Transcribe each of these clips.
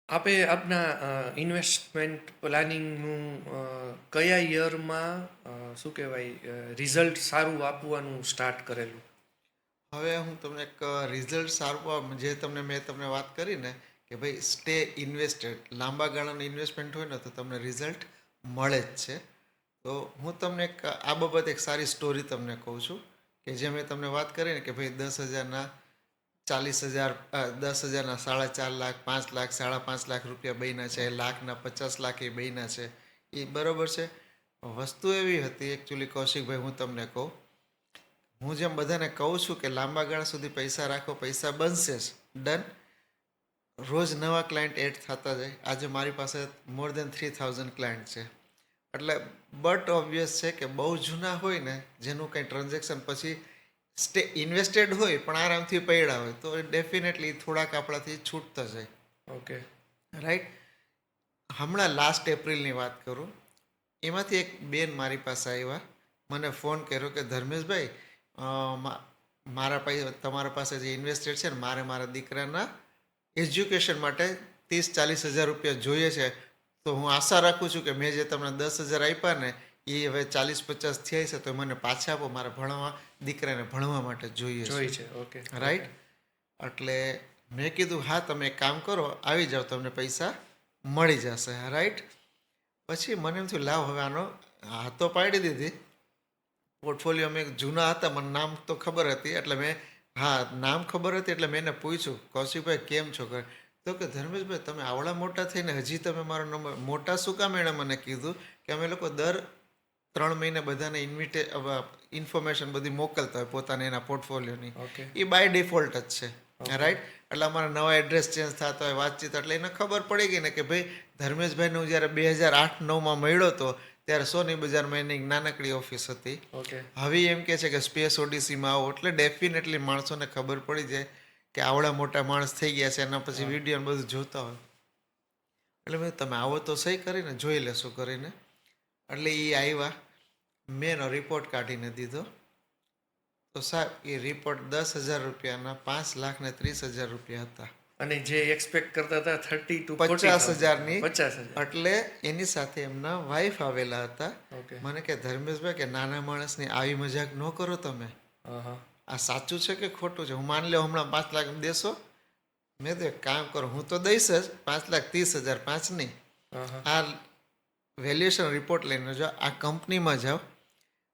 આપે આપના ઇન્વેસ્ટમેન્ટ પ્લાનિંગનું કયા યરમાં શું કહેવાય રિઝલ્ટ સારું આપવાનું સ્ટાર્ટ કરેલું? હવે હું તમને એક રિઝલ્ટ સારું જે મેં તમને વાત કરી ને કે ભાઈ સ્ટે ઇન્વેસ્ટેડ, લાંબા ગાળાનું ઇન્વેસ્ટમેન્ટ હોય ને તો તમને રિઝલ્ટ મળે જ છે. તો હું તમને આ બાબતે એક સારી સ્ટોરી તમને કહું છું કે જે મેં તમને વાત કરી ને કે ભાઈ 10,000ના 40,000, 10,000ના 4.5 લાખ, 5 લાખ, 5.5 લાખ રૂપિયા બન્યા છે, લાખના 50 લાખ એ બન્યા છે. એ બરોબર છે. વસ્તુ એવી હતી એકચ્યુઅલી કૌશિકભાઈ, હું તમને કહું, હું જેમ બધાને કહું છું કે લાંબા ગાળા સુધી પૈસા રાખો, પૈસા બનશે જ, ડન. રોજ નવા ક્લાયન્ટ એડ થતા જાય. આજે મારી પાસે મોર દેન 3,000 ક્લાયન્ટ છે. એટલે બટ ઓબ્વિયસ છે કે બહુ જૂના હોય ને, જેનું કંઈ ટ્રાન્ઝેક્શન પછી સ્ટે ઇન્વેસ્ટેડ હોય પણ આરામથી પડ્યા હોય, તો ડેફિનેટલી થોડાક આપણાથી છૂટતા જાય. ઓકે. રાઈટ. હમણાં લાસ્ટ એપ્રિલની વાત કરું, એમાંથી એક બેન મારી પાસે આવ્યા, મને ફોન કર્યો કે ધર્મેશભાઈ, મારા તમારા પાસે જે ઇન્વેસ્ટેડ છે ને, મારા દીકરાના એજ્યુકેશન માટે 30-40 હજાર રૂપિયા જોઈએ છે. તો હું આશા રાખું છું કે મેં જે તમને 10,000 આપ્યા ને એ હવે 40-50 થયા છે, તો મને પાછા આપો, મારા દીકરાને ભણવા માટે જોઈએ છે. ઓકે. રાઈટ. એટલે મેં કીધું હા, તમે એક કામ કરો, આવી જાઓ, તમને પૈસા મળી જશે. રાઈટ. પછી મને એમ થયું લાવ, હવે આનો હાથ તો પાડી દીધી. પોર્ટફોલિયો મેં જૂના હતા, મને નામ તો ખબર હતી, એટલે મેં નામ ખબર હતી એટલે મેં એને પૂછ્યું, કૌશિકભાઈ કેમ છો? તો કે ધર્મેશભાઈ, તમે આવડા મોટા થઈને હજી તમે મારો નંબર, મોટા શું કામ? એણે મને કીધું કે અમે લોકો દર 3 મહિને બધાને ઇન્ફોર્મેશન બધી મોકલતા હોય પોતાને એના પોર્ટફોલિયોની. ઓકે. એ બાય ડિફોલ્ટ જ છે. રાઈટ. એટલે અમારા નવા એડ્રેસ ચેન્જ થતા હોય, વાતચીત, એટલે એને ખબર પડી ગઈ ને કે ભાઈ ધર્મેશભાઈને હું જ્યારે 2008-9માં મળ્યો હતો ત્યારે સોની બજારમાં એની નાનકડી ઓફિસ હતી. ઓકે. હવે એમ કે છે કે સ્પેસ ઓડિસીમાં આવો, એટલે ડેફિનેટલી માણસોને ખબર પડી જાય કે આવડા મોટા માણસ થઈ ગયા છે. એના પછી વિડીયો બધું જોતા હોય એટલે મેં તમે આવો તો સહી કરીને જોઈ લેશું કરીને. એટલે એ આવ્યા, મેં એનો રિપોર્ટ કાઢીને દીધો. તો સાહેબ એ રિપોર્ટ 10,000 રૂપિયાના 5,30,000 રૂપિયા હતા. અને જે એક્સપેક્ટ કરતા હતા 30 to 50,000ની. 50,000. એટલે એની સાથે એમના વાઈફ આવેલા હતા. ઓકે. મને કે ધર્મેશભાઈ, કે નાના માણસની આવી મજાક ન કરો તમે, આ સાચું છે કે ખોટું છે? હું માની લો હમણાં 5 લાખ દેશો? મેં તો એક કામ કરો, હું તો દઈશ જ 5,30,000, 5 નહીં. આ વેલ્યુએશન રિપોર્ટ લઈને જાઓ, આ કંપનીમાં જાઓ,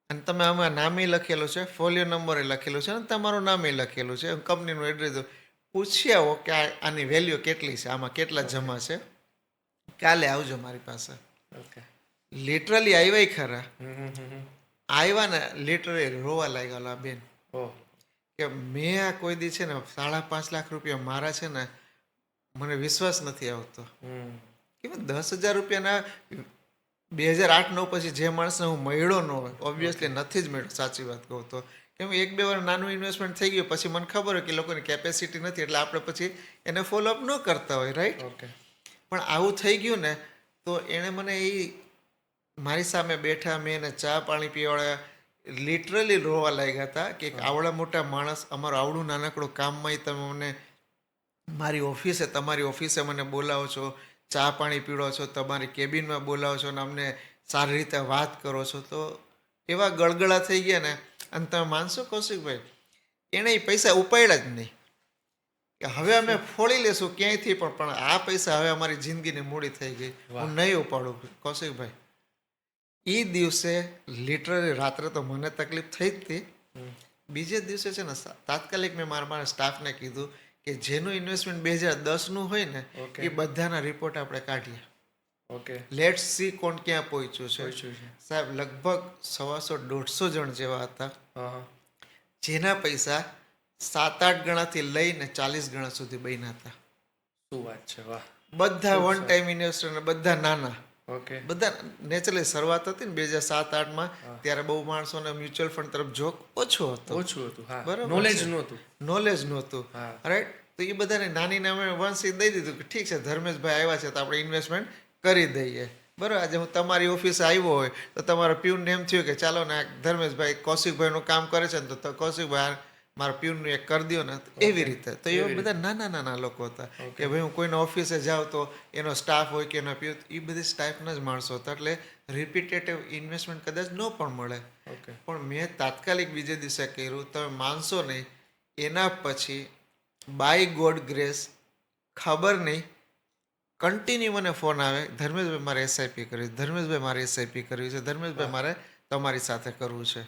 અને તમે આમાં નામે લખેલું છે, ફોલિયો નંબરે લખેલું છે, અને તમારું નામે લખેલું છે, કંપનીનું એડ્રેસ પૂછી આવો કે આની વેલ્યુ કેટલી છે, આમાં કેટલા જમા છે, કાલે આવજો મારી પાસે. ઓકે. લિટરલી આવ્યા ખરા. આવ્યા ને લિટરલી રોવા લાગ્યા બેન કે મેં આ કોઈ દી છે ને 5.5 લાખ રૂપિયા મારા છે ને, મને વિશ્વાસ નથી આવતો કે 10,000 રૂપિયાના 2008-9 પછી જે માણસને હું મળ્યો ન હોય, ઓબ્વિયસલી નથી જ મળ્યો, સાચી વાત કહું તો. કેમ 1-2 વાર નાનું ઇન્વેસ્ટમેન્ટ થઈ ગયું પછી મને ખબર હોય કે લોકોની કેપેસિટી નથી, એટલે આપણે પછી એને ફોલોઅપ ન કરતા હોય. રાઈટ. ઓકે. પણ આવું થઈ ગયું ને, તો એણે મને મારી સામે બેઠા, મેં એને ચા પાણી પીવાડ્યા, લિટરલી રોવા લાગ્યા હતા કે આવડા મોટા માણસ, અમારું આવડું નાનકડું કામમાં તમે મને મારી ઓફિસે, તમારી ઓફિસે મને બોલાવો છો, ચા પાણી પીવડો છો, તમારી કેબિનમાં બોલાવો છો, અને અમને સારી રીતે વાત કરો છો. તો એવા ગળગળા થઈ ગયા ને. અને તમે માનશો કૌશિકભાઈ, એણે એ પૈસા ઉપાડ્યા જ નહીં કે હવે અમે ફોડી લેશું ક્યાંયથી પણ આ પૈસા હવે અમારી જિંદગીની મૂડી થઈ ગઈ, હું નહીં ઉપાડું. કૌશિકભાઈ, એ દિવસે લિટરલી રાત્રે તો મને તકલીફ થઈ જ હતી. બીજે દિવસે છે ને તાત્કાલિક મેં મારા સ્ટાફને કીધું કે જેનું ઇન્વેસ્ટમેન્ટ 2010નું હોય ને, એ બધાના રિપોર્ટ આપણે કાઢીએ. ઓકે. લેટ્સ સી કોણ ક્યાં પહોંચ્યું છે. સાહેબ લગભગ 150-150 જણ જેવા હતા જેના પૈસા 7-8 ગણાથી લઈને 40 ગણા સુધી બન્યા હતા. શું વાત છે! વાહ. બધા વન ટાઈમ ઇન્વેસ્ટર, બધા નાના. ઓકે. બધા નેચરલી શરૂઆત હતી ને 2007-8માં, ત્યારે બહુ માણસોને મ્યુચ્યુઅલ ફંડ તરફ જોક ઓછું હતું. બરાબર. નોલેજ નહોતું. રાઈટ. તો એ બધાને નાની નામે વંશ દઈ દીધું કે ઠીક છે, ધર્મેશભાઈ આવ્યા છે તો આપણે ઇન્વેસ્ટમેન્ટ કરી દઈએ. બરાબર. આજે હું તમારી ઓફિસે આવ્યો હોય તો તમારા પ્યુનને એમ થયું કે ચાલો ને ધર્મેશભાઈ કૌશિકભાઈનું કામ કરે છે ને, તો કૌશિકભાઈ મારા પ્યુનનું એક કરી દો ને એવી રીતે. તો એવા બધા નાના નાના લોકો હતા કે ભાઈ હું કોઈના ઓફિસે જાઉં તો એનો સ્ટાફ હોય કે એનો પ્યુ એ બધી ટાઈપના જ માણસો હતા. એટલે રિપીટેટિવ ઇન્વેસ્ટમેન્ટ કદાચ ન પણ મળે. ઓકે પણ મેં તાત્કાલિક બીજે દિવસે કર્યું. તમે માનશો નહીં, એના પછી બાય ગોડ ગ્રેસ ખબર નહીં કન્ટિન્યુ મને ફોન આવે, ધર્મેશભાઈ મારે એસઆઈપી કરવી છે, ધર્મેશભાઈ મારે એસઆઈપી કરવી છે, ધર્મેશભાઈ મારે તમારી સાથે કરવું છે.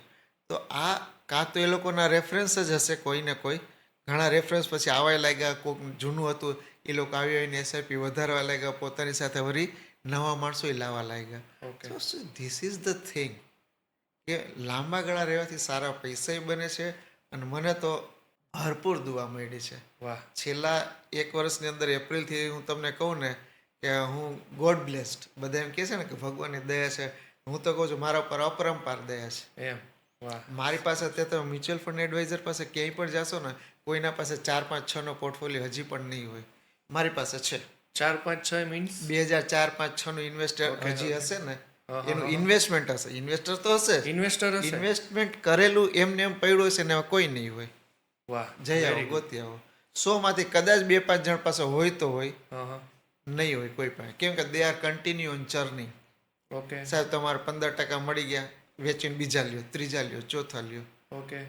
તો આ કાં તો એ લોકોના રેફરન્સ જ હશે કોઈ ને કોઈ. ઘણા રેફરન્સ પછી આવવા લાગ્યા, કોઈક જૂનું હતું એ લોકો આવી આવીને એસઆઈપી વધારવા લાગ્યા, પોતાની સાથે વળી નવા માણસો લાવવા લાગ્યા. ઓકે તો ધીસ ઇઝ ધ થિંગ કે લાંબા ગાળા રહેવાથી સારા પૈસાય બને છે. અને મને તો ભરપૂર દુઆ મળી છે. વાહ છેલ્લા 1 વર્ષની અંદર એપ્રિલથી હું તમને કહું ને કે હું ગોડ બ્લેસ્ડ. બધા એમ કહે છે ને કે ભગવાનની દયા છે. હું તો કહું છું મારા ઉપર અપરંપાર દયા છે. એમ વાહ મારી પાસે અત્યારે તમે મ્યુચ્યુઅલ ફંડ એડવાઇઝર પાસે ક્યાંય પણ જાશો ને, કોઈના પાસે 4, 5, 6 નો પોર્ટફોલિયો હજી પણ નહીં હોય. મારી પાસે છે. 4, 5, 6 મીન્સ 2004, 5, 6 નું ઇન્વેસ્ટર હજી હશે ને, એનું ઇન્વેસ્ટમેન્ટ હશે. ઇન્વેસ્ટર તો હશે, ઇન્વેસ્ટર હશે. ઇન્વેસ્ટમેન્ટ કરેલું એમને એમ પડ્યું હશે ને એમાં કોઈ નહીં હોય. વાહ જઈ આવો, ગોતી આવો. 100 માંથી કદાચ 2-5 જણ પાસે હોય તો હોય, હા હા નહીં હોય કોઈ પાસે. કેમ કે they are continue on journey. Okay સાહેબ તમારે 15% મળી ગયા, વેચીને બીજા લ્યો, ત્રીજા લ્યો, ચોથા લ્યો. ઓકે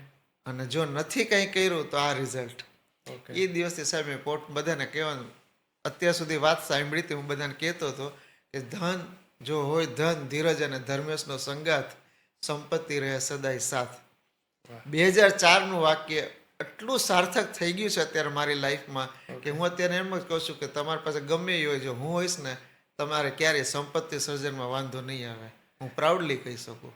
અને જો નથી કંઈ કર્યું તો આ રિઝલ્ટ. ઓકે એ દિવસથી સાહેબ મેં બધાને કહેવાનું, અત્યાર સુધી વાત સાંભળી હતી, હું બધાને કહેતો હતો કે ધન જો હોય, ધન, ધીરજ અને ધર્મેશનો સંગાથ, સંપત્તિ રહે સદાય સાથ. વાહ. 2004 વાક્ય એટલું સાર્થક થઈ ગયું છે અત્યારે મારી લાઈફમાં કે હું અત્યારે એમ જ કહું છું કે તમારી પાસે ગમે એ હોય, જો હું હોઈશ ને તમારે ક્યારેય સંપત્તિ સર્જનમાં વાંધો નહીં આવે. હું પ્રાઉડલી કહી શકું.